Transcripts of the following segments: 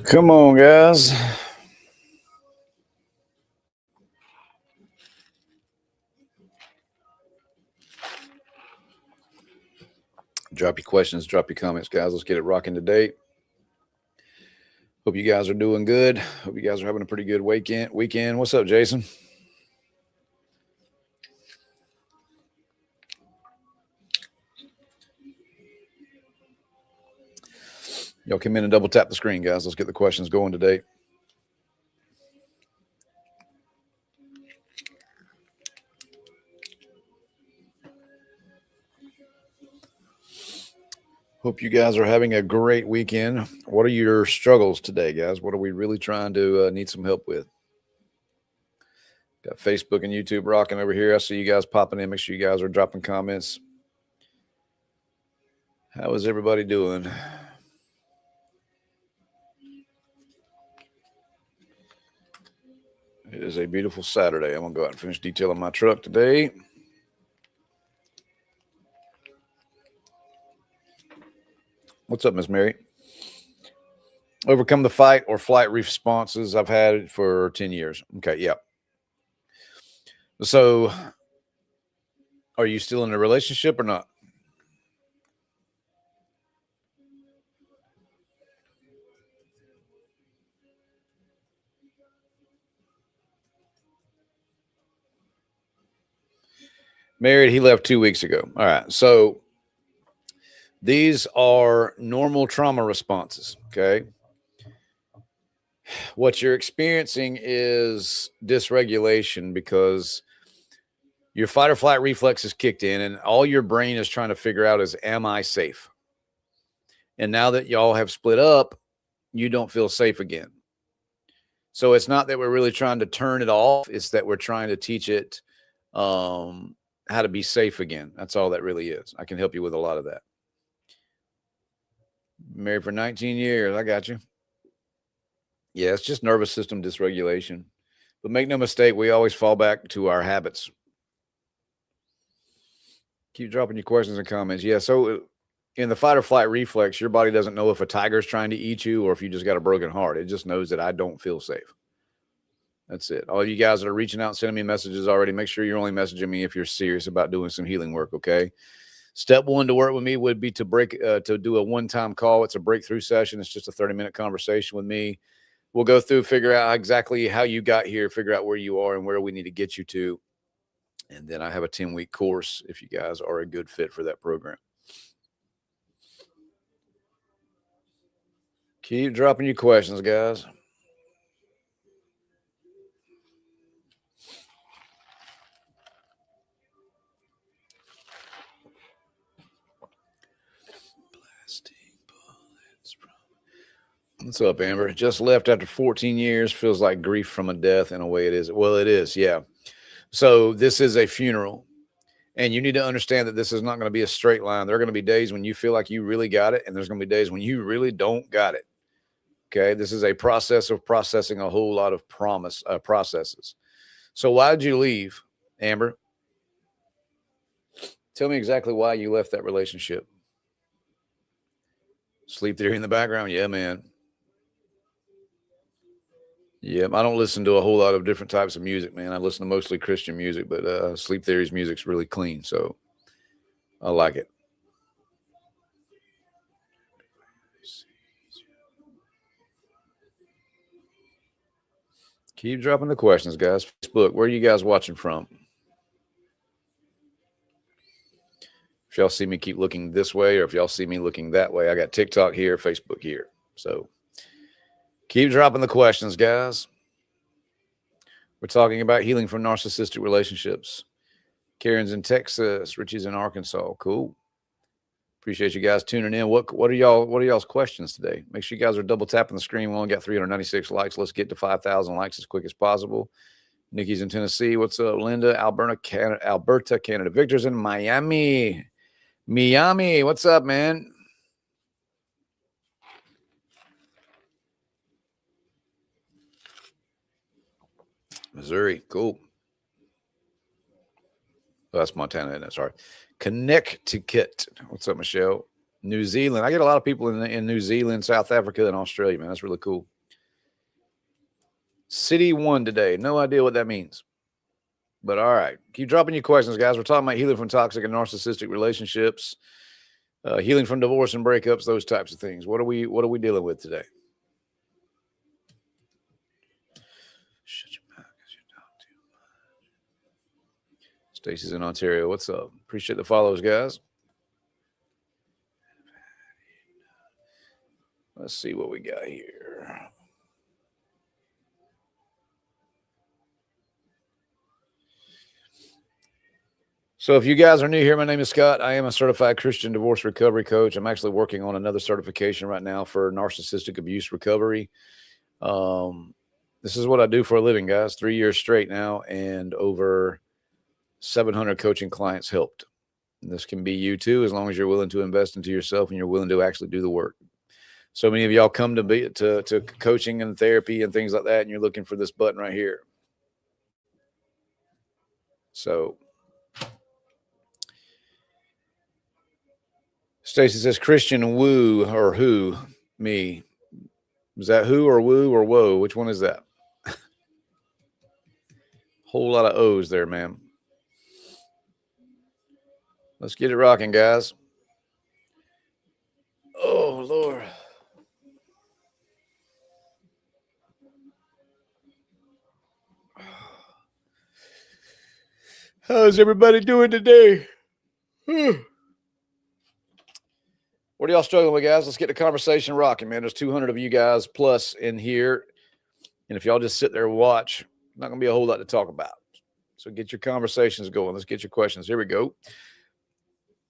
Come on, guys. Drop your questions, drop your comments, guys. Let's get it rocking today. Hope you guys are doing good. Hope you guys are having a pretty good weekend. What's up, Jason? Y'all come in and double tap the screen, guys. Let's get the questions going today. Hope you guys are having a great weekend. What are your struggles today, guys? What are we really trying to need some help with? Got Facebook and YouTube rocking over here. I see you guys popping in. Make sure you guys are dropping comments. How is everybody doing? It is a beautiful Saturday. I'm going to go out and finish detailing my truck today. What's up, Miss Mary? Overcome the fight or flight responses I've had for 10 years. Okay, yeah. So, are you still in a relationship or not? Married, he left 2 weeks ago. All right, so these are normal trauma responses, okay? What you're experiencing is dysregulation because your fight or flight reflex is kicked in and all your brain is trying to figure out is, am I safe? And now that y'all have split up, you don't feel safe again. So it's not that we're really trying to turn it off. It's that we're trying to teach it how to be safe again. That's all that really is. I can help you with a lot of that. Married for 19 years. I got you. Yeah, it's just nervous system dysregulation. But make no mistake, we always fall back to our habits. Keep dropping your questions and comments. Yeah, so in the fight or flight reflex, your body doesn't know if a tiger's trying to eat you or if you just got a broken heart. It just knows that I don't feel safe. That's it. All you guys that are reaching out and sending me messages already, make sure you're only messaging me if you're serious about doing some healing work, okay? Step one to work with me would be to do a one-time call. It's a breakthrough session. It's just a 30-minute conversation with me. We'll go through, figure out exactly how you got here, figure out where you are and where we need to get you to. And then I have a 10-week course if you guys are a good fit for that program. Keep dropping your questions, guys. What's up, Amber? Just left after 14 years. Feels like grief from a death in a way it is. Well, it is, yeah. So this is a funeral. And you need to understand that this is not going to be a straight line. There are going to be days when you feel like you really got it, and there's going to be days when you really don't got it. Okay, this is a process of processing a whole lot of processes. So why did you leave, Amber? Tell me exactly why you left that relationship. Sleep theory in the background? Yeah, man. Yeah, I don't listen to a whole lot of different types of music, man. I listen to mostly Christian music, but Sleep Theory's music's really clean, so I like it. Keep dropping the questions, guys. Facebook, where are you guys watching from? If y'all see me keep looking this way or if y'all see me looking that way, I got TikTok here, Facebook here. So keep dropping the questions, guys. We're talking about healing from narcissistic relationships. Karen's in Texas. Richie's in Arkansas. Cool. Appreciate you guys tuning in. What are y'all's questions today? Make sure you guys are double tapping the screen. We only got 396 likes. Let's get to 5,000 likes as quick as possible. Nikki's in Tennessee. What's up, Linda? Alberta, Canada. Victor's in Miami. What's up, man? Missouri. Cool. Oh, that's Montana, isn't it? Sorry. Connecticut. What's up, Michelle? New Zealand. I get a lot of people in New Zealand, South Africa, and Australia, man. That's really cool. City 1 today. No idea what that means. But all right. Keep dropping your questions, guys. We're talking about healing from toxic and narcissistic relationships, healing from divorce and breakups, those types of things. What are we dealing with today? Shut your mouth because you talk too much. Stacy's in Ontario. What's up? Appreciate the follows, guys. Let's see what we got here. So if you guys are new here, my name is Scott. I am a certified Christian divorce recovery coach. I'm actually working on another certification right now for narcissistic abuse recovery. This is what I do for a living, guys. 3 years straight now, and over 700 coaching clients helped. And this can be you too, as long as you're willing to invest into yourself and you're willing to actually do the work. So many of y'all come to coaching and therapy and things like that, and you're looking for this button right here. So Stacy says Christian woo or who? Me. Is that who or woo or whoa? Which one is that? Whole lot of O's there, ma'am. Let's get it rocking, guys. Oh, Lord. How's everybody doing today? What are y'all struggling with, guys? Let's get the conversation rocking, man. There's 200 of you guys plus in here. And if y'all just sit there and watch, not going to be a whole lot to talk about. So get your conversations going. Let's get your questions. Here we go.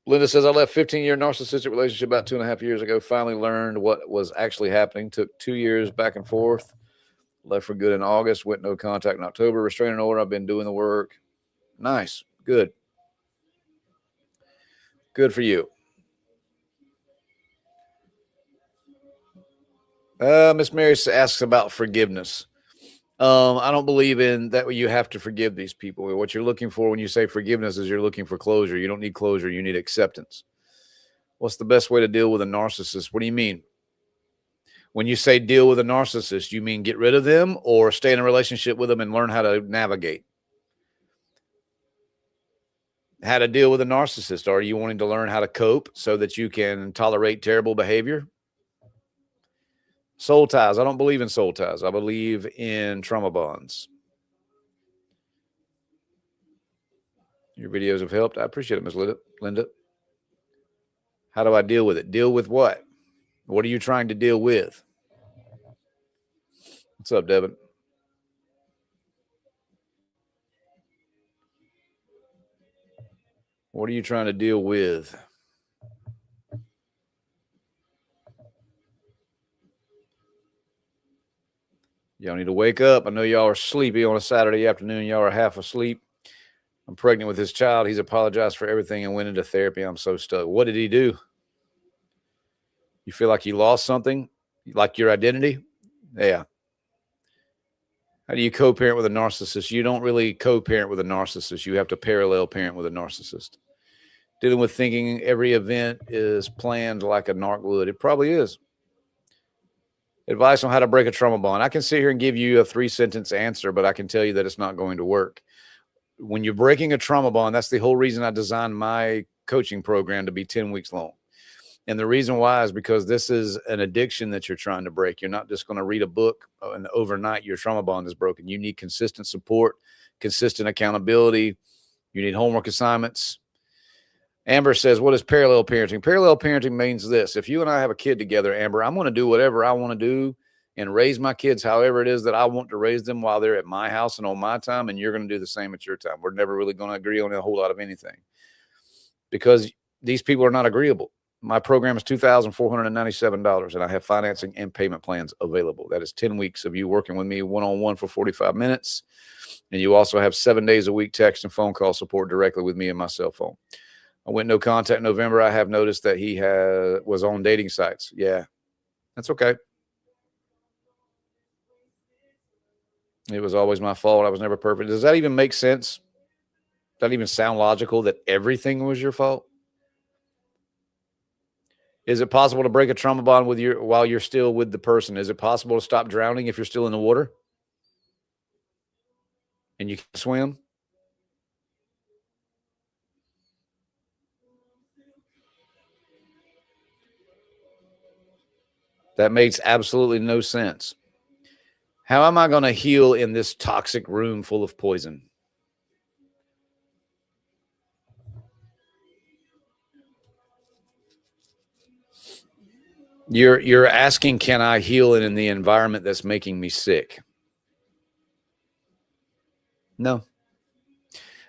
Linda says, I left 15-year narcissistic relationship about 2.5 years ago. Finally learned what was actually happening. Took 2 years back and forth. Left for good in August. Went no contact in October. Restraining order. I've been doing the work. Nice. Good. Good for you. Miss Mary asks about forgiveness. I don't believe in that you have to forgive these people. What you're looking for when you say forgiveness is you're looking for closure. You don't need closure. You need acceptance. What's the best way to deal with a narcissist? What do you mean? When you say deal with a narcissist, you mean get rid of them or stay in a relationship with them and learn how to navigate? How to deal with a narcissist? Are you wanting to learn how to cope so that you can tolerate terrible behavior? Soul ties. I don't believe in soul ties. I believe in trauma bonds. Your videos have helped. I appreciate it, Ms. Linda. How do I deal with it? Deal with what? What are you trying to deal with? What's up, Devin? What are you trying to deal with? Y'all need to wake up. I know y'all are sleepy on a Saturday afternoon. Y'all are half asleep. I'm pregnant with his child. He's apologized for everything and went into therapy. I'm so stuck. What did he do? You feel like you lost something? Like your identity? Yeah. How do you co-parent with a narcissist? You don't really co-parent with a narcissist. You have to parallel parent with a narcissist. Dealing with thinking every event is planned like a narc would. It probably is. Advice on how to break a trauma bond. I can sit here and give you a 3-sentence answer, but I can tell you that it's not going to work. When you're breaking a trauma bond, that's the whole reason I designed my coaching program to be 10 weeks long. And the reason why is because this is an addiction that you're trying to break. You're not just going to read a book and overnight your trauma bond is broken. You need consistent support, consistent accountability. You need homework assignments. Amber says, what is parallel parenting? Parallel parenting means this. If you and I have a kid together, Amber, I'm going to do whatever I want to do and raise my kids however it is that I want to raise them while they're at my house and on my time, and you're going to do the same at your time. We're never really going to agree on a whole lot of anything because these people are not agreeable. My program is $2,497, and I have financing and payment plans available. That is 10 weeks of you working with me one-on-one for 45 minutes, and you also have 7 days a week text and phone call support directly with me and my cell phone. I went no contact in November. I have noticed that he was on dating sites. Yeah, that's okay. It was always my fault. I was never perfect. Does that even make sense? Does that even sound logical that everything was your fault? Is it possible to break a trauma bond while you're still with the person? Is it possible to stop drowning if you're still in the water and you can't swim? That makes absolutely no sense. How am I going to heal in this toxic room full of poison? You're asking, can I heal in the environment that's making me sick? No.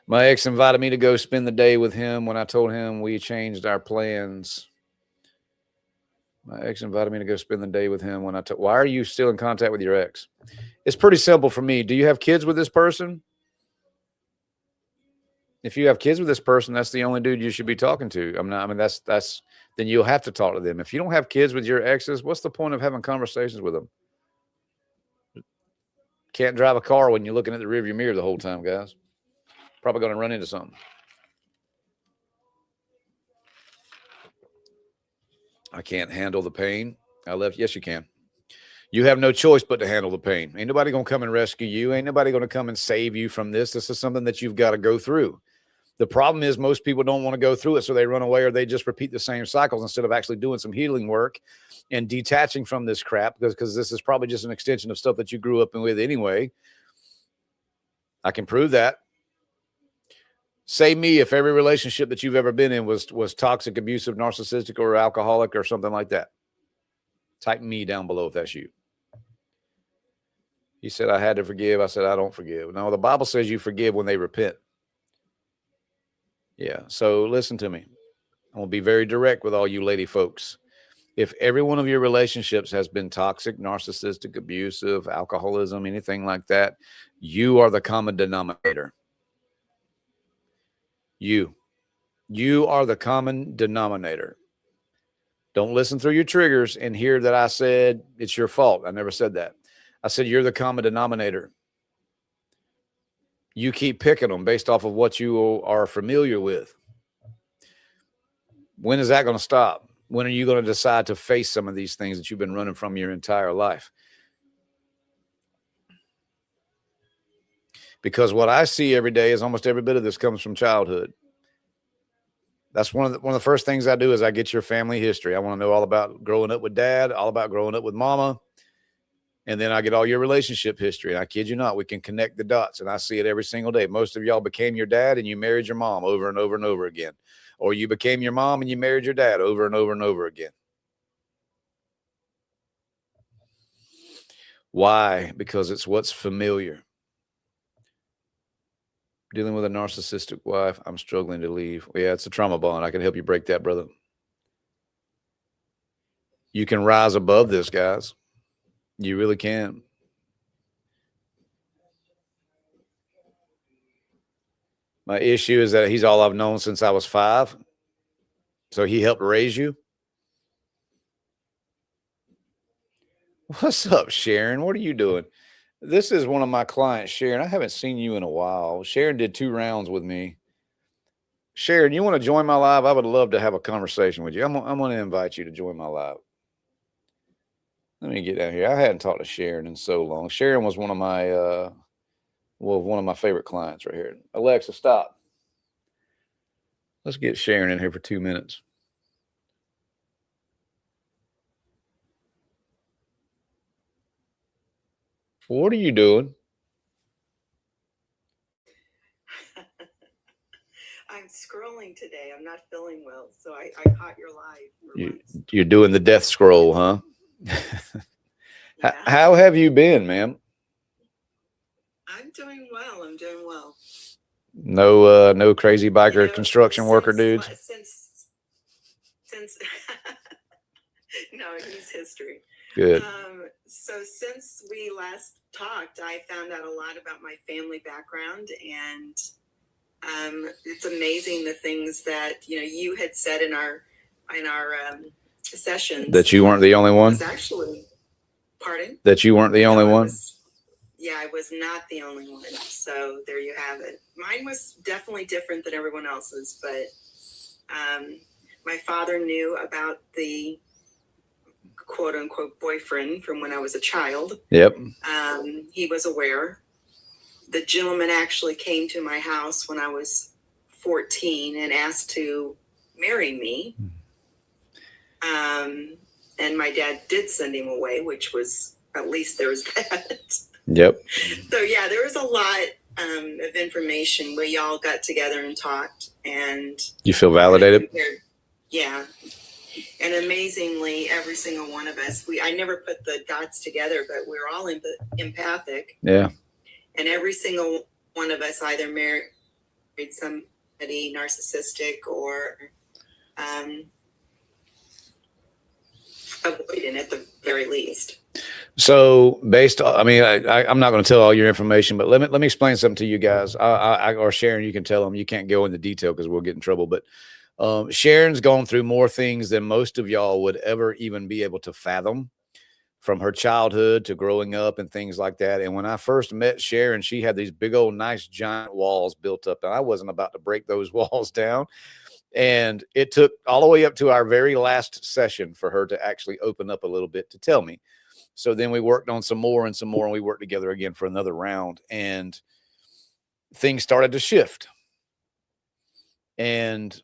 My ex invited me to go spend the day with him when I told him we changed our plans. My ex invited me to go spend the day with him when why are you still in contact with your ex? It's pretty simple for me. Do you have kids with this person? If you have kids with this person, that's the only dude you should be talking to. Then you'll have to talk to them. If you don't have kids with your exes, what's the point of having conversations with them? Can't drive a car when you're looking at the rearview mirror the whole time, guys. Probably going to run into something. I can't handle the pain. I left. Yes, you can. You have no choice but to handle the pain. Ain't nobody going to come and rescue you. Ain't nobody going to come and save you from this. This is something that you've got to go through. The problem is most people don't want to go through it, so they run away or they just repeat the same cycles instead of actually doing some healing work and detaching from this crap because this is probably just an extension of stuff that you grew up with anyway. I can prove that. Say me if every relationship that you've ever been in was toxic, abusive, narcissistic, or alcoholic or something like that. Type me down below if that's you. He said, I had to forgive. I said, I don't forgive. No, the Bible says you forgive when they repent. Yeah, so listen to me. I'm going to be very direct with all you lady folks. If every one of your relationships has been toxic, narcissistic, abusive, alcoholism, anything like that, you are the common denominator. You are the common denominator. Don't listen through your triggers and hear that I said it's your fault. I never said that. I said you're the common denominator. You keep picking them based off of what you are familiar with. When is that going to stop? When are you going to decide to face some of these things that you've been running from your entire life? Because what I see every day is almost every bit of this comes from childhood. That's one of the first things I do is I get your family history. I want to know all about growing up with dad, all about growing up with mama. And then I get all your relationship history. And I kid you not, we can connect the dots. And I see it every single day. Most of y'all became your dad and you married your mom over and over and over again. Or you became your mom and you married your dad over and over and over again. Why? Because it's what's familiar. Dealing with a narcissistic wife, I'm struggling to leave. Yeah, it's a trauma bond. I can help you break that, brother. You can rise above this, guys. You really can. My issue is that he's all I've known since I was 5. So he helped raise you. What's up, Sharon? What are you doing? This is one of my clients, Sharon. I haven't seen you in a while. Sharon did 2 rounds with me. Sharon, you want to join my live? I would love to have a conversation with you. I'm going to invite you to join my live. Let me get down here. I hadn't talked to Sharon in so long. Sharon was one of my favorite clients right here. Alexa, stop. Let's get Sharon in here for 2 minutes. What are you doing? I'm scrolling today. I'm not feeling well, so I caught your live. You're doing the death scroll, huh? Yeah. How have you been, ma'am? I'm doing well. No crazy biker construction worker dudes. Since no, he's history. Good. So since we last talked, I found out a lot about my family background, and it's amazing the things that you had said in our sessions. That you weren't the only one. Actually, pardon? That you weren't the only one. yeah, I was not the only one. So there you have it. Mine was definitely different than everyone else's, but my father knew about the quote unquote boyfriend from when I was a child. Yep. He was aware. The gentleman actually came to my house when I was 14 and asked to marry me. And my dad did send him away, which was, at least there was that. Yep. So yeah, there was a lot of information. We all got together and talked, and you feel validated. Yeah. And amazingly, every single one of us, I never put the dots together, but we're all empathic. Yeah. And every single one of us either married somebody narcissistic or avoidant at the very least. So based on, I mean, I'm not going to tell all your information, but let me explain something to you guys. Or Sharon, you can tell them. You can't go into detail because we'll get in trouble. But Sharon's gone through more things than most of y'all would ever even be able to fathom, from her childhood to growing up and things like that. And when I first met Sharon, she had these big old nice giant walls built up, and I wasn't about to break those walls down. And it took all the way up to our very last session for her to actually open up a little bit to tell me. So then we worked on some more, and we worked together again for another round, and things started to shift. And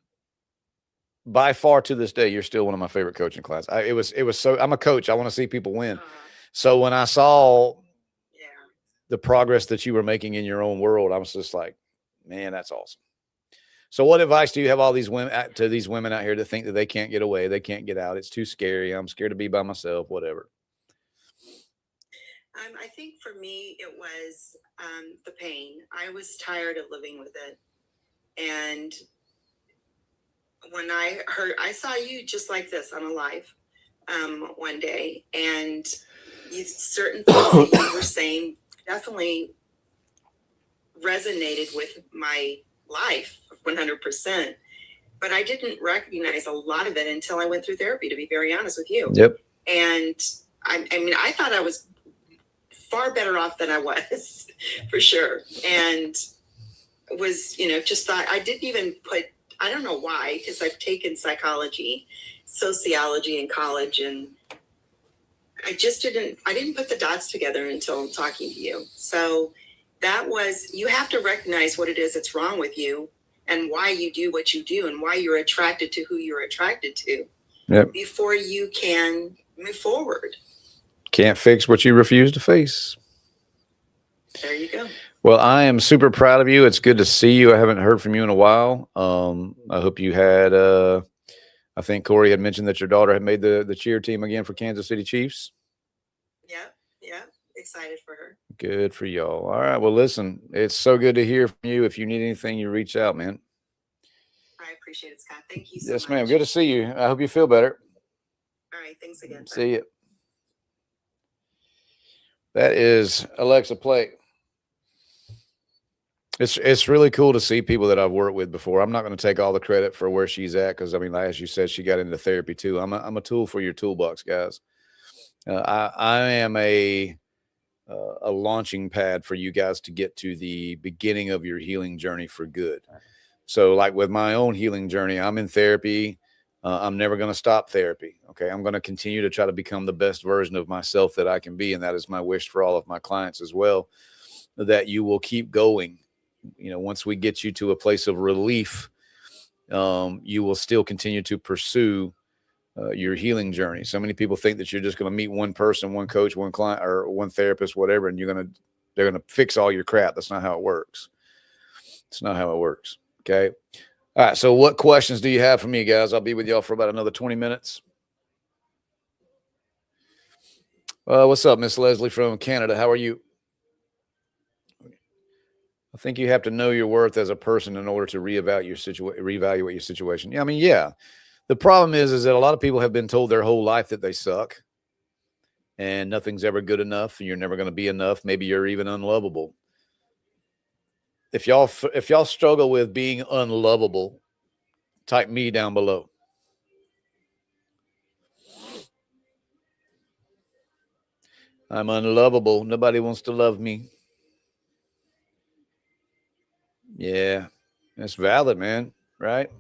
by far to this day, you're still one of my favorite coaching classes. It was so, I'm a coach. I want to see people win. So when I saw the progress that you were making in your own world, I was just like, man, that's awesome. So what advice do you have these women out here that think that they can't get away, they can't get out? It's too scary. I'm scared to be by myself, whatever. I think for me, it was the pain. I was tired of living with it. And when I saw you just like this on a live one day, and certain things that you were saying definitely resonated with my life 100%. But I didn't recognize a lot of it until I went through therapy, to be very honest with you. Yep. And I mean, I thought I was far better off than I was, for sure. And was, just thought, I didn't even put, I don't know why, because I've taken psychology, sociology in college, and I didn't put the dots together until talking to you. So that was, you have to recognize what it is that's wrong with you and why you do what you do and why you're attracted to who you're attracted to. Yep. Before you can move forward. Can't fix what you refuse to face. There you go. Well, I am super proud of you. It's good to see you. I haven't heard from you in a while. I hope you had, I think Corey had mentioned that your daughter had made the cheer team again for Kansas City Chiefs. Yeah. Excited for her. Good for y'all. All right. Well, listen, it's so good to hear from you. If you need anything, you reach out, man. I appreciate it, Scott. Thank you so much. Yes, ma'am. Good to see you. I hope you feel better. All right. Thanks again. See you. That is Alexa Play. It's really cool to see people that I've worked with before. I'm not going to take all the credit for where she's at, because I mean, as you said, she got into therapy too. I'm a tool for your toolbox, guys. I am a launching pad for you guys to get to the beginning of your healing journey for good. So, like with my own healing journey, I'm in therapy. I'm never going to stop therapy. Okay, I'm going to continue to try to become the best version of myself that I can be, and that is my wish for all of my clients as well. That you will keep going. Once we get you to a place of relief, you will still continue to pursue your healing journey. So many people think that you're just going to meet one person, one coach, one client, or one therapist, whatever, and they're going to fix all your crap. That's not how it works. It's not how it works. Okay. All right. So what questions do you have for me, guys? I'll be with y'all for about another 20 minutes. What's up, Miss Leslie from Canada? How are you? I think you have to know your worth as a person in order to reevaluate your situation. Yeah, I mean, yeah. The problem is that a lot of people have been told their whole life that they suck and nothing's ever good enough and you're never going to be enough. Maybe you're even unlovable. If y'all struggle with being unlovable, type me down below. I'm unlovable. Nobody wants to love me. Yeah, that's valid, man. Right?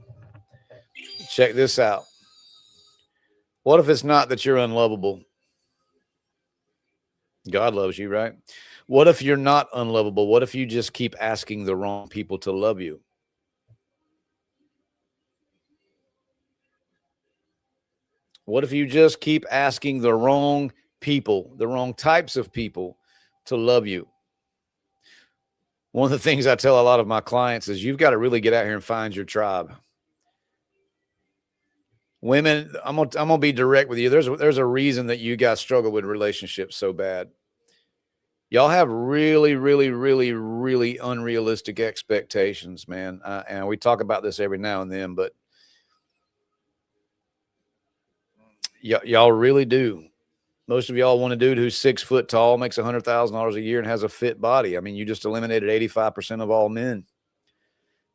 Check this out. What if it's not that you're unlovable? God loves you, right? What if you're not unlovable? What if you just keep asking the wrong people to love you? What if you just keep asking the wrong people, the wrong types of people to love you? One of the things I tell a lot of my clients is you've got to really get out here and find your tribe. Women, I'm gonna be direct with you. There's a reason that you guys struggle with relationships so bad. Y'all have really, really, really, really unrealistic expectations, man. And we talk about this every now and then, but y'all really do. Most of y'all want a dude who's 6 foot tall, makes $100,000 a year, and has a fit body. I mean, you just eliminated 85% of all men.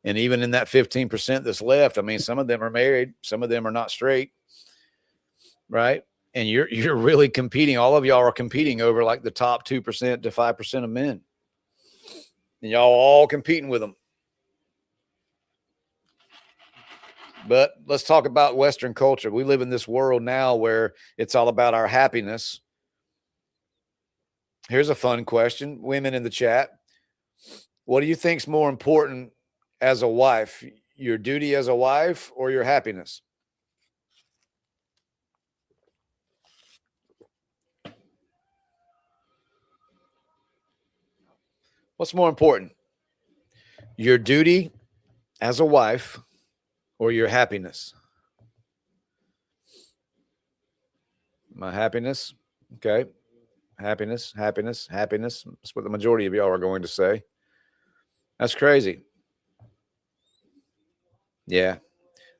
And even in that 15% that's left, I mean, some of them are married, some of them are not straight, right? And you're really competing. All of y'all are competing over like the top 2% to 5% of men. And y'all all competing with them. But let's talk about Western culture. We live in this world now where it's all about our happiness. Here's a fun question. Women in the chat. What do you think is more important as a wife? Your duty as a wife or your happiness? What's more important? Your duty as a wife or your happiness? My happiness. Okay. Happiness, happiness, happiness. That's what the majority of y'all are going to say. That's crazy. Yeah.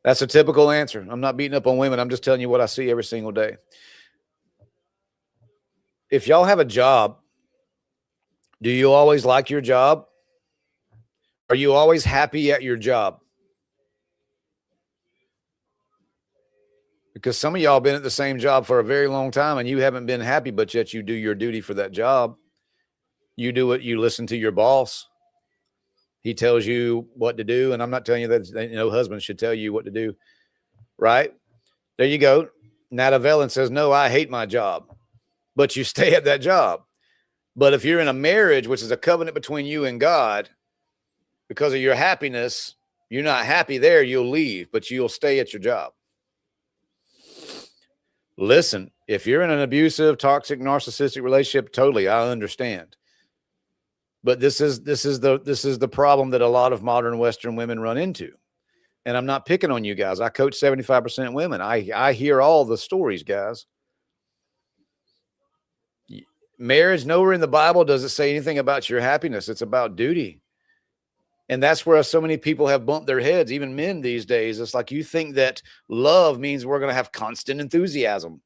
That's a typical answer. I'm not beating up on women. I'm just telling you what I see every single day. If y'all have a job, do you always like your job? Are you always happy at your job? Because some of y'all been at the same job for a very long time and you haven't been happy, but yet you do your duty for that job. You do it. You listen to your boss. He tells you what to do. And I'm not telling you that husbands should tell you what to do. Right? There you go. Nata Velen says, no, I hate my job, but you stay at that job. But if you're in a marriage, which is a covenant between you and God, because of your happiness, you're not happy there, you'll leave, but you'll stay at your job. Listen, if you're in an abusive, toxic, narcissistic relationship, totally, I understand. But this is the problem that a lot of modern Western women run into. And I'm not picking on you guys. I coach 75% women. I hear all the stories, guys. Marriage, nowhere in the Bible does it say anything about your happiness. It's about duty. And that's where so many people have bumped their heads, even men these days. It's like you think that love means we're going to have constant enthusiasm.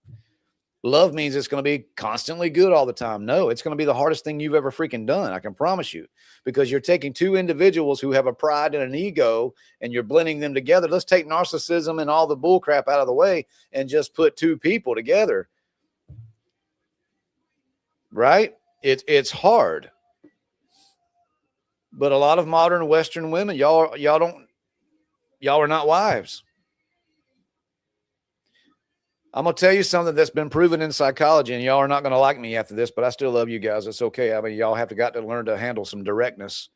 Love means it's going to be constantly good all the time. No, it's going to be the hardest thing you've ever freaking done. I can promise you, because you're taking two individuals who have a pride and an ego and you're blending them together. Let's take narcissism and all the bull crap out of the way and just put two people together. Right? It's hard. But a lot of modern Western women, y'all are not wives. I'm going to tell you something that's been proven in psychology, and y'all are not going to like me after this, but I still love you guys. It's okay. I mean, y'all have got to learn to handle some directness.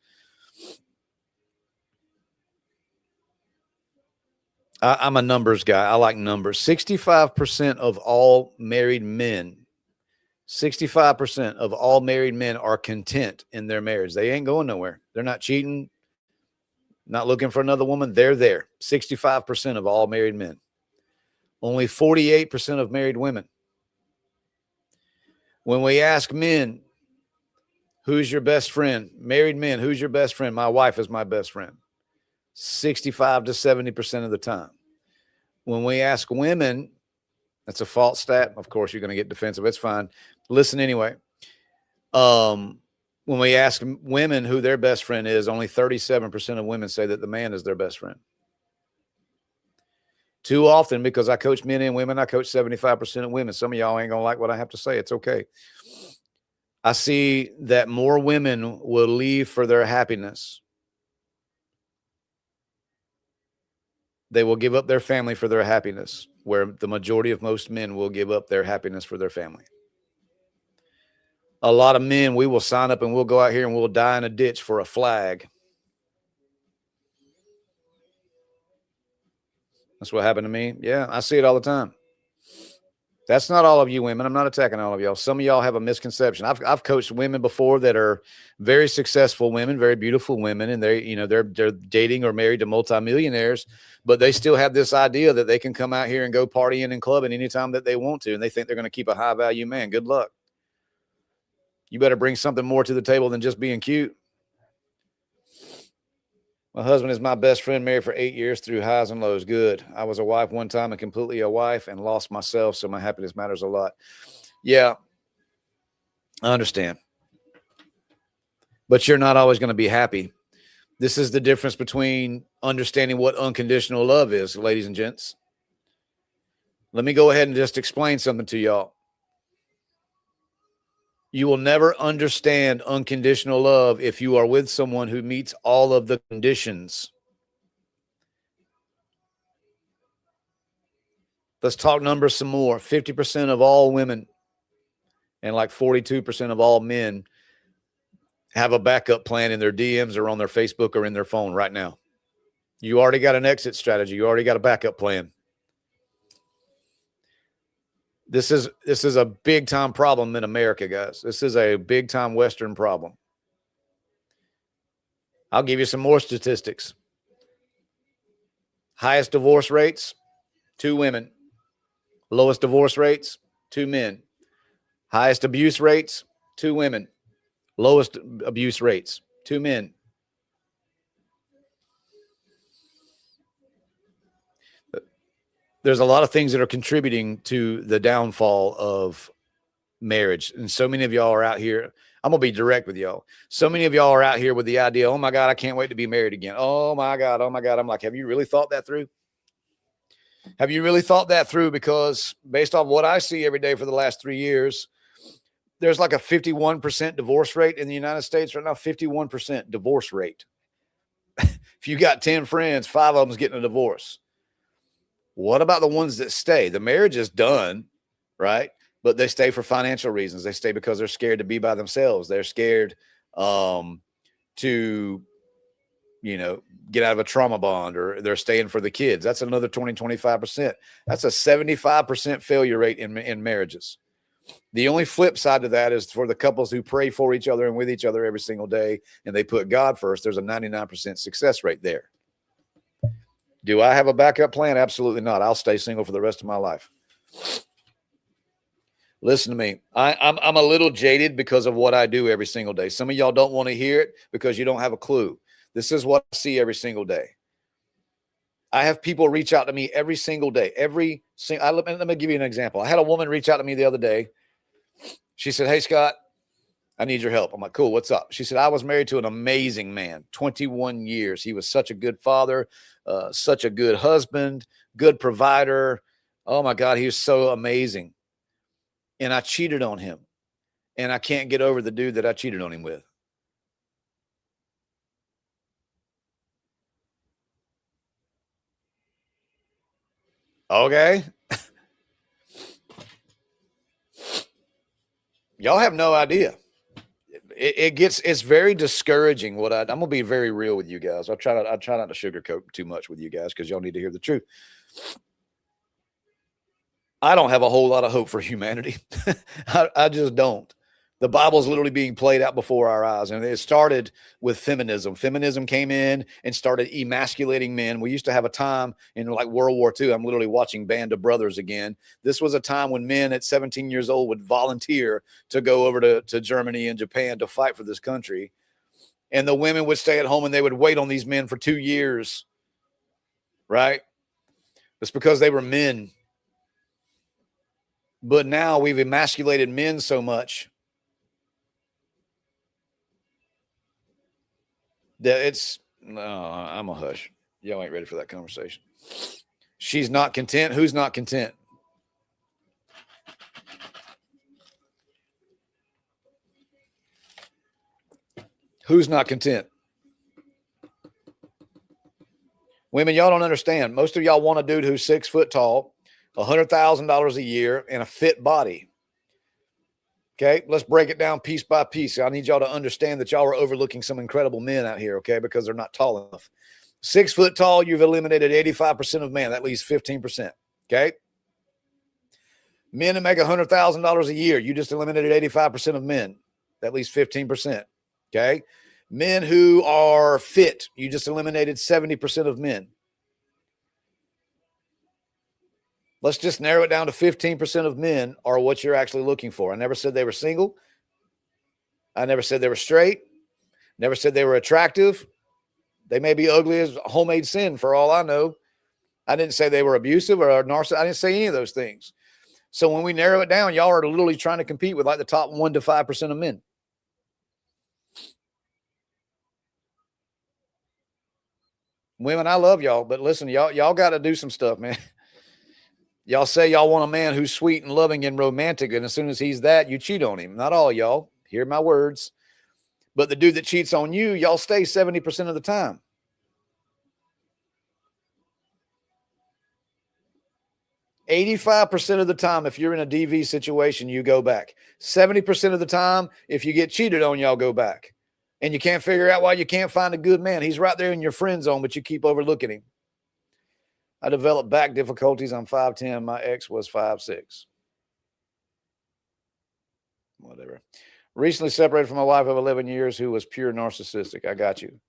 I'm a numbers guy. I like numbers. 65% of all married men, 65% of all married men are content in their marriage. They ain't going nowhere. They're not cheating, not looking for another woman. They're there. 65% of all married men. Only 48% of married women. When we ask men, who's your best friend? Married men, who's your best friend? My wife is my best friend. 65 to 70% of the time. When we ask women, that's a false stat. Of course, you're going to get defensive. It's fine. Listen anyway. When we ask women who their best friend is, only 37% of women say that the man is their best friend. Too often, because I coach men and women, I coach 75% of women. Some of y'all ain't going to like what I have to say. It's okay. I see that more women will leave for their happiness They will give up their family for their happiness, where the majority of most men will give up their happiness for their family. A lot of men, we will sign up and we'll go out here and we'll die in a ditch for a flag. That's what happened to me. Yeah, I see it all the time. That's not all of you women. I'm not attacking all of y'all. Some of y'all have a misconception. I've coached women before that are very successful women, very beautiful women, and they're dating or married to multimillionaires, but they still have this idea that they can come out here and go partying and clubbing anytime that they want to, and they think they're going to keep a high value man. Good luck. You better bring something more to the table than just being cute. My husband is my best friend, married for 8 years through highs and lows. Good. I was a wife one time and completely a wife and lost myself, so my happiness matters a lot. Yeah, I understand. But you're not always going to be happy. This is the difference between understanding what unconditional love is, ladies and gents. Let me go ahead and just explain something to y'all. You will never understand unconditional love if you are with someone who meets all of the conditions. Let's talk numbers some more. 50% of all women and like 42% of all men have a backup plan in their DMs or on their Facebook or in their phone right now. You already got an exit strategy. You already got a backup plan. This is a big time problem in America, guys. This is a big time Western problem. I'll give you some more statistics. Highest divorce rates, 2 women. Lowest divorce rates, 2 men. Highest abuse rates, 2 women. Lowest abuse rates, 2 men. There's a lot of things that are contributing to the downfall of marriage. And so many of y'all are out here. I'm going to be direct with y'all. So many of y'all are out here with the idea, oh my God, I can't wait to be married again. Oh my God. Oh my God. I'm like, have you really thought that through? Have you really thought that through? Because based on what I see every day for the last 3 years, there's like a 51% divorce rate in the United States right now, 51% divorce rate. If you got 10 friends, 5 of them's getting a divorce. What about the ones that stay? The marriage is done, right? But they stay for financial reasons. They stay because they're scared to be by themselves. They're scared to, get out of a trauma bond, or they're staying for the kids. That's another 25%. That's a 75% failure rate in marriages. The only flip side to that is for the couples who pray for each other and with each other every single day, and they put God first. There's a 99% success rate there. Do I have a backup plan? Absolutely not. I'll stay single for the rest of my life. Listen to me. I'm a little jaded because of what I do every single day. Some of y'all don't want to hear it because you don't have a clue. This is what I see every single day. I have people reach out to me every single day. Let me give you an example. I had a woman reach out to me the other day. She said, hey, Scott, I need your help. I'm like, cool, what's up? She said, I was married to an amazing man, 21 years. He was such a good father, such a good husband, good provider. Oh, my God, he was so amazing. And I cheated on him. And I can't get over the dude that I cheated on him with. Okay. Y'all have no idea. It's very discouraging. I'm gonna be very real with you guys. I try not to sugarcoat too much with you guys because y'all need to hear the truth. I don't have a whole lot of hope for humanity. I just don't. The Bible's literally being played out before our eyes. And it started with feminism. Feminism came in and started emasculating men. We used to have a time in like World War II. I'm literally watching Band of Brothers again. This was a time when men at 17 years old would volunteer to go over to Germany and Japan to fight for this country. And the women would stay at home and they would wait on these men for 2 years. Right? It's because they were men. But now we've emasculated men so much that I'm a hush. Y'all ain't ready for that conversation. She's not content. Who's not content? Who's not content? Women, y'all don't understand. Most of y'all want a dude who's 6 foot tall, $100,000 a year, and a fit body. Okay, let's break it down piece by piece. I need y'all to understand that y'all are overlooking some incredible men out here, okay, because they're not tall enough. 6 foot tall, you've eliminated 85% of men. That leaves 15%, okay? Men that make $100,000 a year, you just eliminated 85% of men. That leaves 15%, okay? Men who are fit, you just eliminated 70% of men. Let's just narrow it down to 15% of men are what you're actually looking for. I never said they were single. I never said they were straight. Never said they were attractive. They may be ugly as homemade sin for all I know. I didn't say they were abusive or narcissistic. I didn't say any of those things. So when we narrow it down, y'all are literally trying to compete with like the top 1 to 5% of men. Women, I love y'all, but listen, y'all got to do some stuff, man. Y'all say y'all want a man who's sweet and loving and romantic, and as soon as he's that, you cheat on him. Not all y'all. Hear my words. But the dude that cheats on you, y'all stay 70% of the time. "85% of the time, if you're in a DV situation, you go back. 70% of the time, if you get cheated on, y'all go back. And you can't figure out why you can't find a good man. He's right there in your friend zone, but you keep overlooking him. I developed back difficulties. I'm 5'10". My ex was 5'6". Whatever. Recently separated from my wife of 11 years who was pure narcissistic. I got you.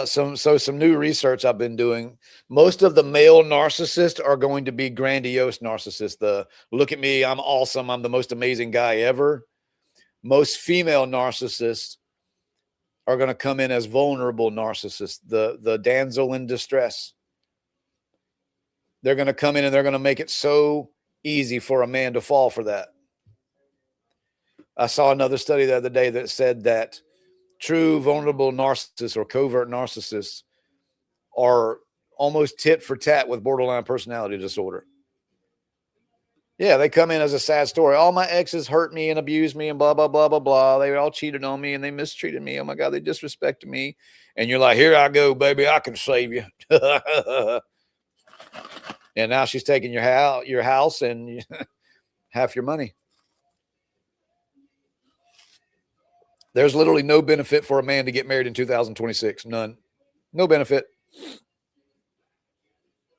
Some new research I've been doing. Most of the male narcissists are going to be grandiose narcissists. The look at me, I'm awesome, I'm the most amazing guy ever. Most female narcissists are going to come in as vulnerable narcissists, the damsel in distress. They're going to come in and they're going to make it so easy for a man to fall for that. I saw another study the other day that said that true vulnerable narcissists or covert narcissists are almost tit for tat with borderline personality disorder. Yeah, they come in as a sad story. All my exes hurt me and abused me and blah, blah, blah, blah, blah. They all cheated on me and they mistreated me. Oh my God, they disrespected me. And you're like, here I go, baby. I can save you. And now she's taking your house and half your money. There's literally no benefit for a man to get married in 2026. None. No benefit.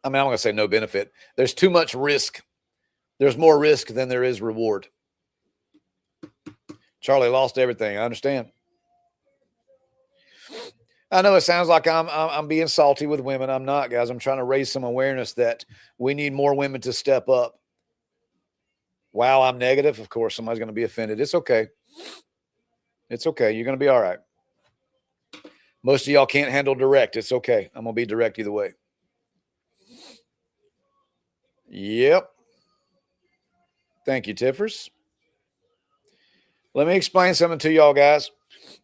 I mean, I'm going to say no benefit. There's too much risk. There's more risk than there is reward. Charlie lost everything. I understand. I know it sounds like I'm being salty with women. I'm not, guys. I'm trying to raise some awareness that we need more women to step up. Wow, I'm negative. Of course, somebody's going to be offended. It's okay. It's okay. You're going to be all right. Most of y'all can't handle direct. It's okay. I'm going to be direct either way. Yep. Thank you, Tiffers. Let me explain something to y'all, guys.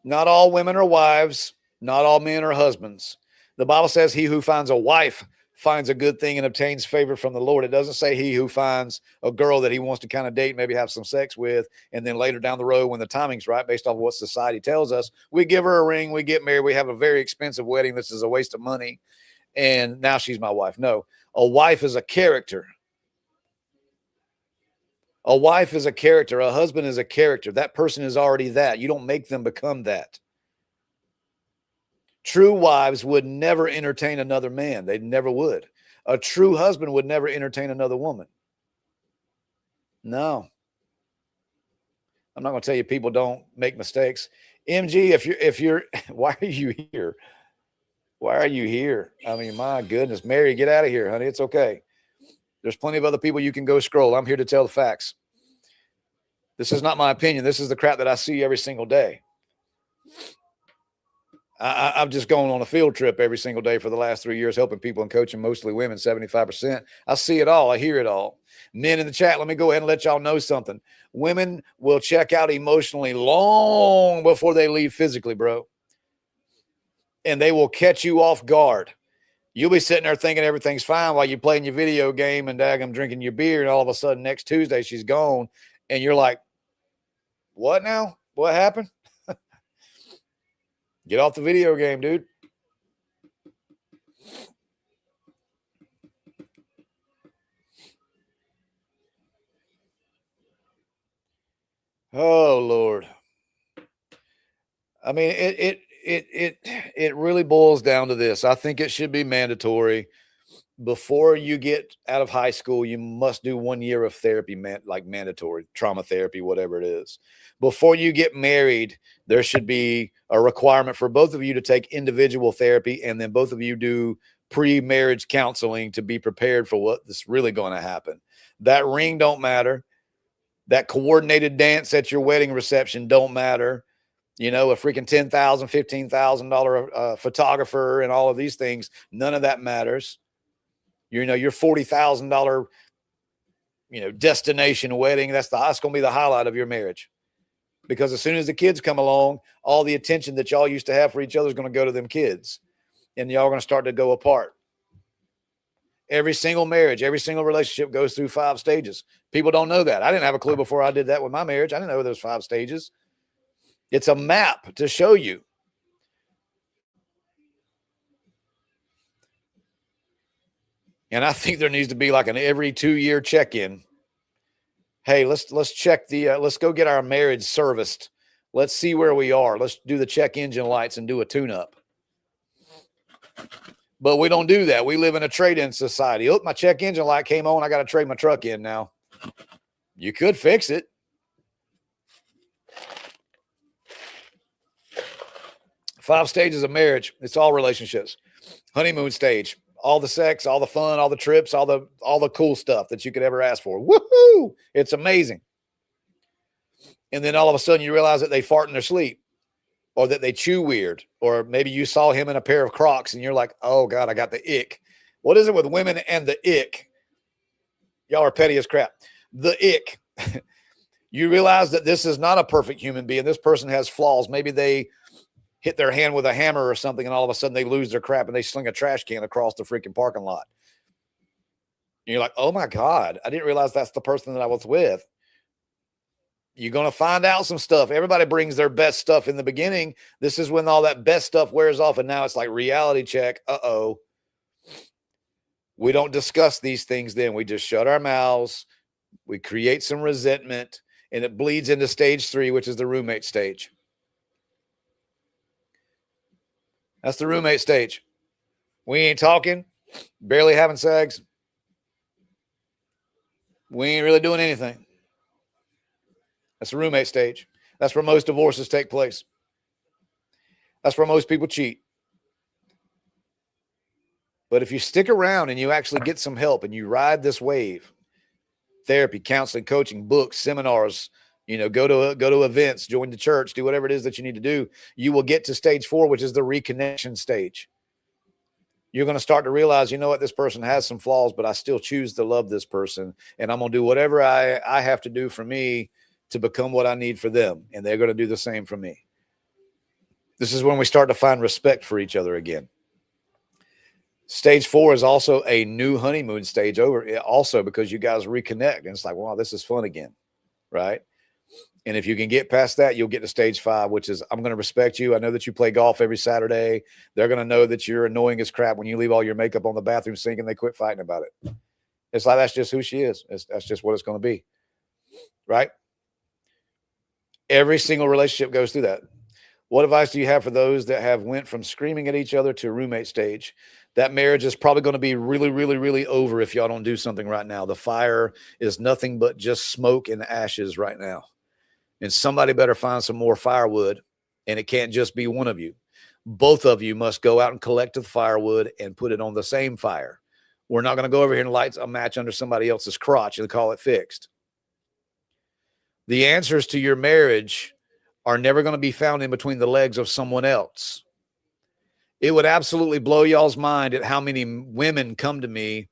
Not all women are wives. Not all men are husbands. The Bible says he who finds a wife finds a good thing and obtains favor from the Lord. It doesn't say he who finds a girl that he wants to kind of date, maybe have some sex with, and then later down the road when the timing's right, based off of what society tells us, we give her a ring, we get married, we have a very expensive wedding. This is a waste of money, and now she's my wife. No, a wife is a character. A wife is a character. A husband is a character. That person is already that. You don't make them become that. True wives would never entertain another man. They never would. A true husband would never entertain another woman. No. I'm not going to tell you people don't make mistakes. MG, if you're, why are you here? Why are you here? I mean, my goodness, Mary, get out of here, honey. It's okay. There's plenty of other people you can go scroll. I'm here to tell the facts. This is not my opinion. This is the crap that I see every single day. I've just gone on a field trip every single day for the last 3 years, helping people and coaching mostly women, 75%. I see it all. I hear it all. Men in the chat, let me go ahead and let y'all know something. Women will check out emotionally long before they leave physically, bro. And they will catch you off guard. You'll be sitting there thinking everything's fine while you're playing your video game and daggum drinking your beer, and all of a sudden next Tuesday she's gone, and you're like, what now? What happened? Get off the video game, dude. Oh Lord. I mean, it really boils down to this. I think it should be mandatory. Before you get out of high school, you must do 1 year of therapy, like mandatory trauma therapy, whatever it is. Before you get married, there should be a requirement for both of you to take individual therapy, and then both of you do pre-marriage counseling to be prepared for what's really going to happen. That ring don't matter. That coordinated dance at your wedding reception don't matter. You know, a freaking $10,000, $15,000 photographer and all of these things, none of that matters. You know, your $40,000, destination wedding, that's going to be the highlight of your marriage. Because as soon as the kids come along, all the attention that y'all used to have for each other is going to go to them kids. And y'all are going to start to go apart. Every single marriage, every single relationship goes through 5 stages. People don't know that. I didn't have a clue before I did that with my marriage. I didn't know there was 5 stages. It's a map to show you. And I think there needs to be like an every 2-year check-in. Hey, let's check let's go get our marriage serviced. Let's see where we are. Let's do the check engine lights and do a tune-up. But we don't do that. We live in a trade-in society. Oh, my check engine light came on. I got to trade my truck in now. You could fix it. Five stages of marriage. It's all relationships. Honeymoon stage. All the sex, all the fun, all the trips, all the cool stuff that you could ever ask for. Woohoo! It's amazing. And then all of a sudden you realize that they fart in their sleep, or that they chew weird, or maybe you saw him in a pair of Crocs and you're like, oh God, I got the ick. What is it with women and the ick? Y'all are petty as crap. The ick. You realize that this is not a perfect human being. This person has flaws. Maybe they hit their hand with a hammer or something, and all of a sudden they lose their crap and they sling a trash can across the freaking parking lot. And you're like, oh my God, I didn't realize that's the person that I was with. You're going to find out some stuff. Everybody brings their best stuff in the beginning. This is when all that best stuff wears off, and now it's like reality check. Uh-oh. We don't discuss these things then. We just shut our mouths. We create some resentment, and it bleeds into stage 3, which is the roommate stage. That's the roommate stage. We ain't talking, barely having sex. We ain't really doing anything. That's the roommate stage. That's where most divorces take place. That's where most people cheat. But if you stick around and you actually get some help and you ride this wave, therapy, counseling, coaching, books, seminars, go to events, join the church, do whatever it is that you need to do, you will get to stage 4, which is the reconnection stage. You're going to start to realize, you know what, this person has some flaws, but I still choose to love this person. And I'm going to do whatever I have to do for me to become what I need for them. And they're going to do the same for me. This is when we start to find respect for each other again. Stage 4 is also a new honeymoon stage also because you guys reconnect. And it's like, wow, this is fun again. Right. And if you can get past that, you'll get to stage 5, which is, I'm going to respect you. I know that you play golf every Saturday. They're going to know that you're annoying as crap when you leave all your makeup on the bathroom sink and they quit fighting about it. It's like, that's just who she is. That's just what it's going to be. Right. Every single relationship goes through that. What advice do you have for those that have went from screaming at each other to roommate stage? That marriage is probably going to be really, really, really over if y'all don't do something right now. The fire is nothing but just smoke and ashes right now. And somebody better find some more firewood, and it can't just be one of you. Both of you must go out and collect the firewood and put it on the same fire. We're not going to go over here and light a match under somebody else's crotch and call it fixed. The answers to your marriage are never going to be found in between the legs of someone else. It would absolutely blow y'all's mind at how many women come to me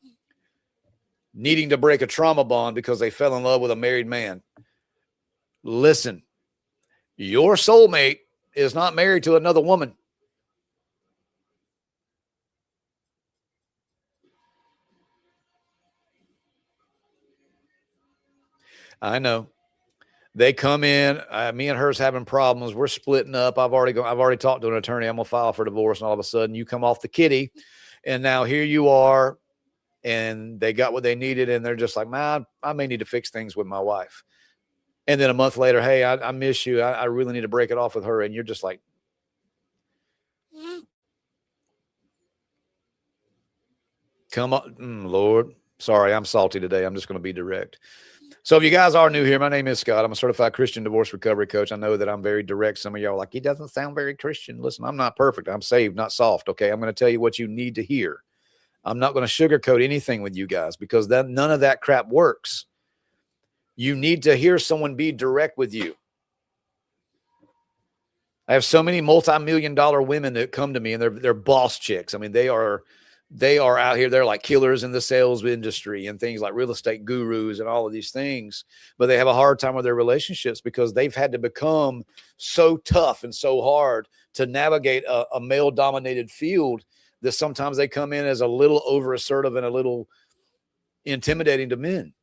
needing to break a trauma bond because they fell in love with a married man. Listen, your soulmate is not married to another woman. I know. They come in, me and her's having problems. We're splitting up. I've already talked to an attorney. I'm going to file for divorce. And all of a sudden you come off the kitty and now here you are and they got what they needed. And they're just like, man, I may need to fix things with my wife. And then a month later, hey, I miss you. I really need to break it off with her. And you're just like, come on, Lord. Sorry, I'm salty today. I'm just going to be direct. So if you guys are new here, my name is Scott. I'm a certified Christian divorce recovery coach. I know that I'm very direct. Some of y'all are like, he doesn't sound very Christian. Listen, I'm not perfect. I'm saved, not soft. Okay. I'm going to tell you what you need to hear. I'm not going to sugarcoat anything with you guys because none of that crap works. You need to hear someone be direct with you. I have so many multi-million-dollar women that come to me and they're boss chicks. I mean, they are out here. They're like killers in the sales industry and things like real estate gurus and all of these things, but they have a hard time with their relationships because they've had to become so tough and so hard to navigate a male-dominated field that sometimes they come in as a little over-assertive and a little intimidating to men.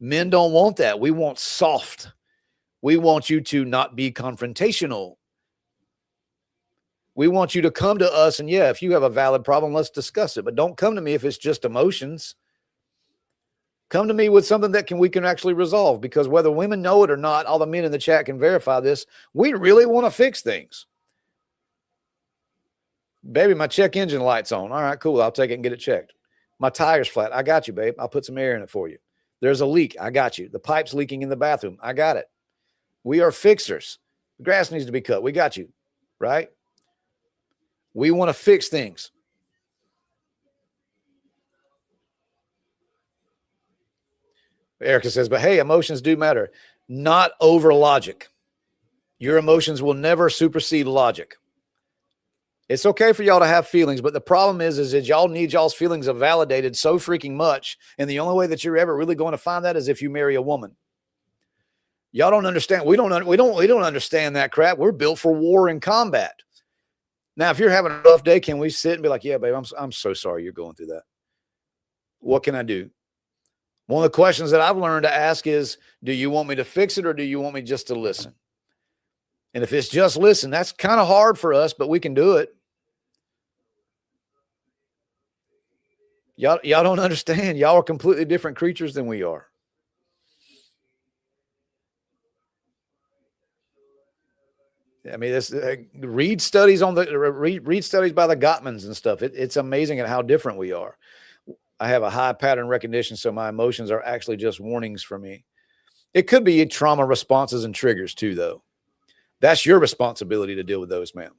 Men don't want that. We want soft. We want you to not be confrontational. We want you to come to us and if you have a valid problem, let's discuss it. But don't come to me if it's just emotions. Come to me with something that we can actually resolve, because whether women know it or not, all the men in the chat can verify this. We really want to fix things. Baby, my check engine light's on. All right, cool. I'll take it and get it checked. My tire's flat. I got you, babe. I'll put some air in it for you. There's a leak. I got you. The pipe's leaking in the bathroom. I got it. We are fixers. The grass needs to be cut. We got you, right? We want to fix things. Erica says, but hey, emotions do matter. Not over logic. Your emotions will never supersede logic. It's okay for y'all to have feelings, but the problem is that y'all need y'all's feelings validated so freaking much. And the only way that you're ever really going to find that is if you marry a woman. Y'all don't understand. We don't understand that crap. We're built for war and combat. Now, if you're having a rough day, can we sit and be like, yeah, babe, I'm so sorry you're going through that. What can I do? One of the questions that I've learned to ask is, do you want me to fix it or do you want me just to listen? And if it's just listen, that's kind of hard for us, but we can do it. Y'all don't understand. Y'all are completely different creatures than we are. I mean, read studies by the Gottmans and stuff. It's amazing at how different we are. I have a high pattern recognition, so my emotions are actually just warnings for me. It could be trauma responses and triggers too, though. That's your responsibility to deal with those, man.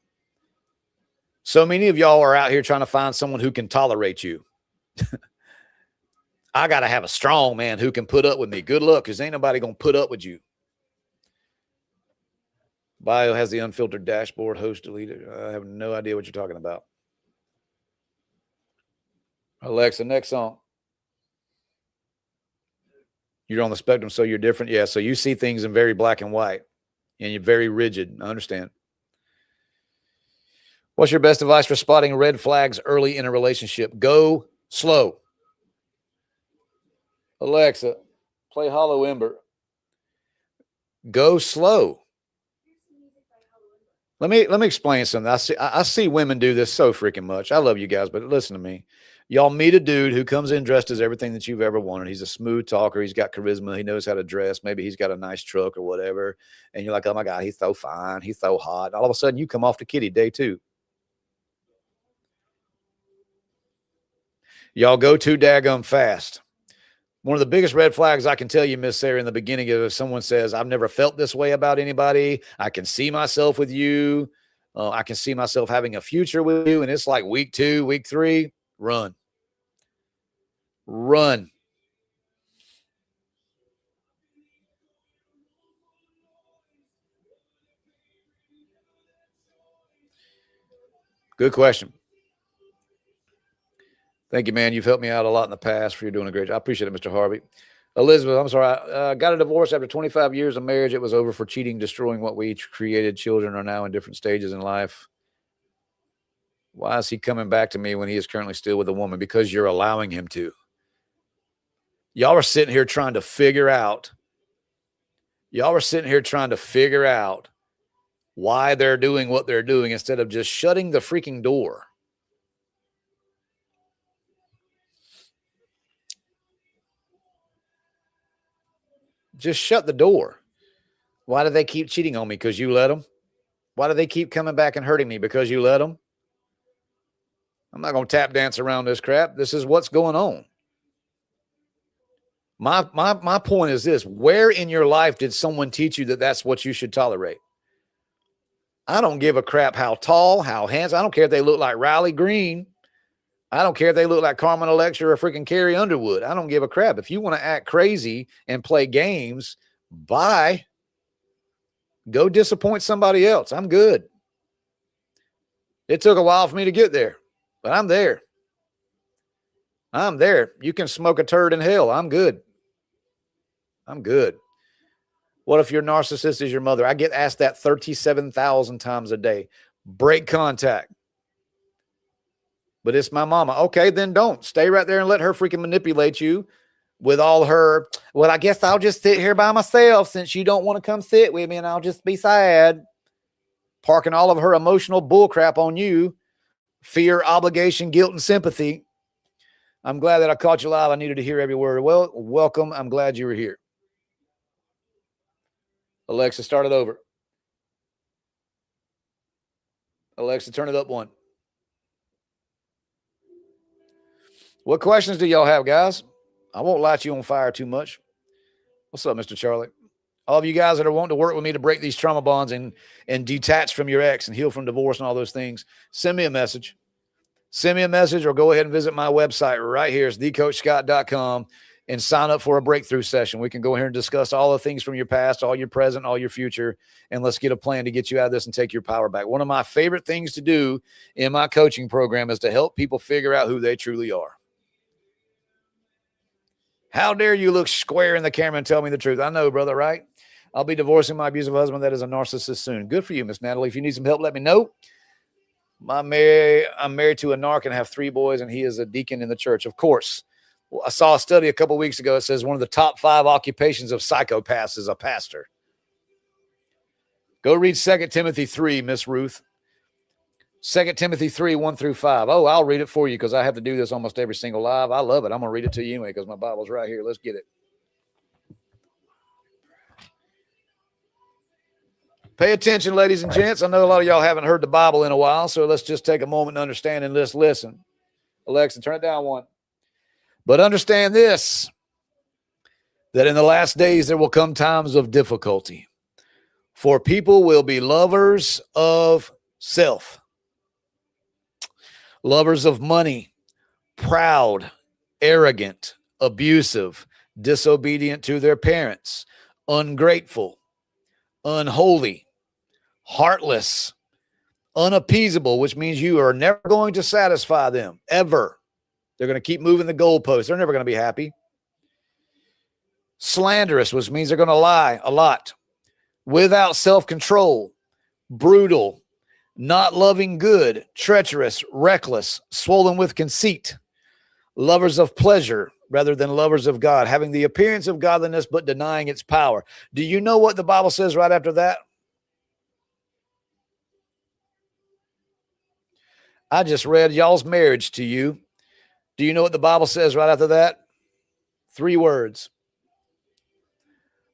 So many of y'all are out here trying to find someone who can tolerate you. I got to have a strong man who can put up with me. Good luck, because ain't nobody going to put up with you. Bio has the unfiltered dashboard. Host deleted. I have no idea what you're talking about. Alexa, next song. You're on the spectrum, so you're different. Yeah, so you see things in very black and white, and you're very rigid. I understand. What's your best advice for spotting red flags early in a relationship? Go slow. Alexa, play Hollow Ember. Go slow. Let me explain something. I see women do this so freaking much. I love you guys, but listen to me. Y'all meet a dude who comes in dressed as everything that you've ever wanted. He's a smooth talker. He's got charisma. He knows how to dress. Maybe he's got a nice truck or whatever. And you're like, oh my God, he's so fine. He's so hot. And all of a sudden you come off the kitty day two. Y'all go too daggum fast. One of the biggest red flags I can tell you, Miss Sarah, in the beginning is if someone says, I've never felt this way about anybody. I can see myself with you. I can see myself having a future with you. And it's like week 2, week 3, run. Run. Good question. Thank you, man. You've helped me out a lot in the past. You're doing a great job. I appreciate it, Mr. Harvey. Elizabeth, I'm sorry. I got a divorce after 25 years of marriage. It was over for cheating, destroying what we each created. Children are now in different stages in life. Why is he coming back to me when he is currently still with a woman? Because you're allowing him to. Y'all are sitting here trying to figure out why they're doing what they're doing instead of just shutting the freaking door. Just shut the door. Why do they keep cheating on me? Because you let them. Why do they keep coming back and hurting me? Because you let them. I'm not going to tap dance around this crap. This is what's going on. My point is this: where in your life did someone teach you that that's what you should tolerate? I don't give a crap how tall, how handsome. I don't care if they look like Riley Green. I don't care if they look like Carmen Electra or freaking Carrie Underwood. I don't give a crap. If you want to act crazy and play games, bye. Go disappoint somebody else. I'm good. It took a while for me to get there, but I'm there. I'm there. You can smoke a turd in hell. I'm good. I'm good. What if your narcissist is your mother? I get asked that 37,000 times a day. Break contact. But it's my mama. Okay, then don't. Stay right there and let her freaking manipulate you with all her, well, I guess I'll just sit here by myself since you don't want to come sit with me and I'll just be sad. Parking all of her emotional bullcrap on you. Fear, obligation, guilt, and sympathy. I'm glad that I caught you live. I needed to hear every word. Well, welcome. I'm glad you were here. Alexa, start it over. Alexa, turn it up one. What questions do y'all have, guys? I won't light you on fire too much. What's up, Mr. Charlie? All of you guys that are wanting to work with me to break these trauma bonds and detach from your ex and heal from divorce and all those things, send me a message. Send me a message or go ahead and visit my website right here. It's thecoachscott.com and sign up for a breakthrough session. We can go here and discuss all the things from your past, all your present, all your future, and let's get a plan to get you out of this and take your power back. One of my favorite things to do in my coaching program is to help people figure out who they truly are. How dare you look square in the camera and tell me the truth? I know, brother, right? I'll be divorcing my abusive husband that is a narcissist soon. Good for you, Miss Natalie. If you need some help, let me know. I'm married to a narc and have 3 boys, and he is a deacon in the church. Of course. Well, I saw a study a couple weeks ago. It says one of the top 5 occupations of psychopaths is a pastor. Go read 2 Timothy 3, Miss Ruth. 2 Timothy 3, 1-5. Oh, I'll read it for you because I have to do this almost every single live. I love it. I'm going to read it to you anyway because my Bible's right here. Let's get it. Pay attention, ladies and gents. I know a lot of y'all haven't heard the Bible in a while, so let's just take a moment to understand and just listen. Alexa, turn it down one. But understand this, that in the last days there will come times of difficulty. For people will be lovers of self, lovers of money, proud, arrogant, abusive, disobedient to their parents, ungrateful, unholy, heartless, unappeasable, which means you are never going to satisfy them, ever. They're going to keep moving the goalposts. They're never going to be happy. Slanderous, which means they're going to lie a lot. Without self-control, brutal, not loving good, treacherous, reckless, swollen with conceit, lovers of pleasure rather than lovers of God, having the appearance of godliness but denying its power. Do you know what the Bible says right after that? I just read y'all's marriage to you. Do you know what the Bible says right after that? 3 words.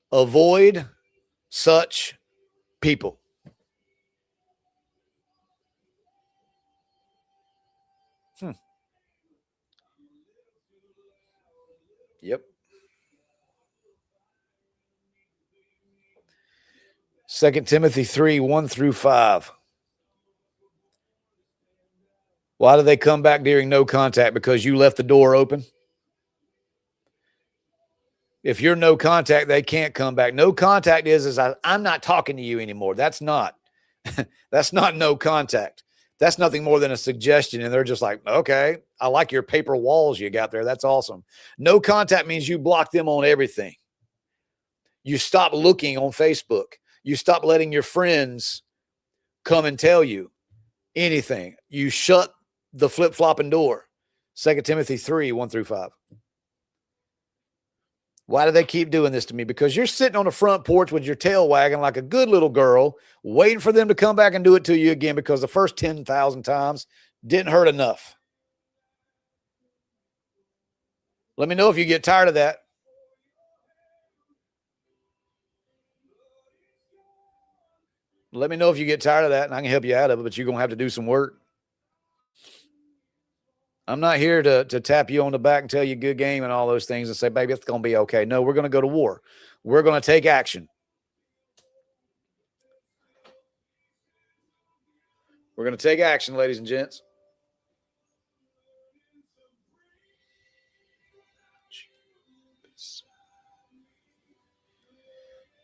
Avoid such people. Yep. 2 Timothy 3, 1-5. Why do they come back during no contact? Because you left the door open? If you're no contact, they can't come back. No contact is I'm not talking to you anymore. That's not no contact. That's nothing more than a suggestion. And they're just like, okay, I like your paper walls you got there. That's awesome. No contact means you block them on everything. You stop looking on Facebook. You stop letting your friends come and tell you anything. You shut the flip-flopping door. 2 Timothy 3, 1-5. Why do they keep doing this to me? Because you're sitting on the front porch with your tail wagging like a good little girl, waiting for them to come back and do it to you again because the first 10,000 times didn't hurt enough. Let me know if you get tired of that. Let me know if you get tired of that, and I can help you out of it, but you're going to have to do some work. I'm not here to tap you on the back and tell you good game and all those things and say, baby, it's going to be okay. No, we're going to go to war. We're going to take action. We're going to take action, ladies and gents.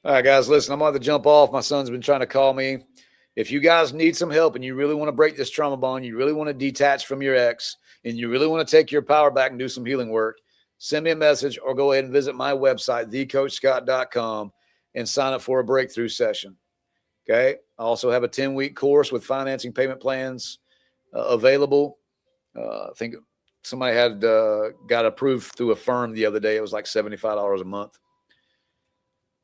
All right, guys, listen, I'm going to have to jump off. My son's been trying to call me. If you guys need some help and you really want to break this trauma bond, you really want to detach from your ex, and you really want to take your power back and do some healing work, send me a message or go ahead and visit my website, thecoachscott.com, and sign up for a breakthrough session. Okay. I also have a 10-week course with financing payment plans available. I think somebody had got approved through a firm the other day. It was like $75 a month.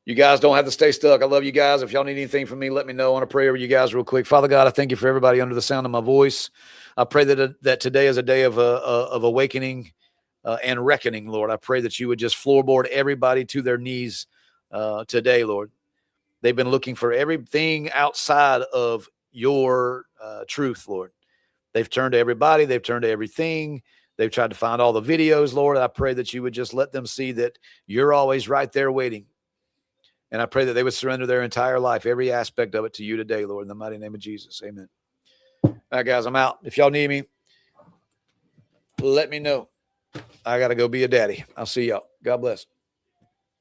You guys don't have to stay stuck. I love you guys. If y'all need anything from me, let me know. I want to pray over you guys real quick. Father God, I thank you for everybody under the sound of my voice. I pray that today is a day of awakening and reckoning, Lord. I pray that you would just floorboard everybody to their knees today, Lord. They've been looking for everything outside of your truth, Lord. They've turned to everybody. They've turned to everything. They've tried to find all the videos, Lord. I pray that you would just let them see that you're always right there waiting. And I pray that they would surrender their entire life, every aspect of it to you today, Lord, in the mighty name of Jesus. Amen. All right, guys, I'm out. If y'all need me, let me know. I got to go be a daddy. I'll see y'all. God bless.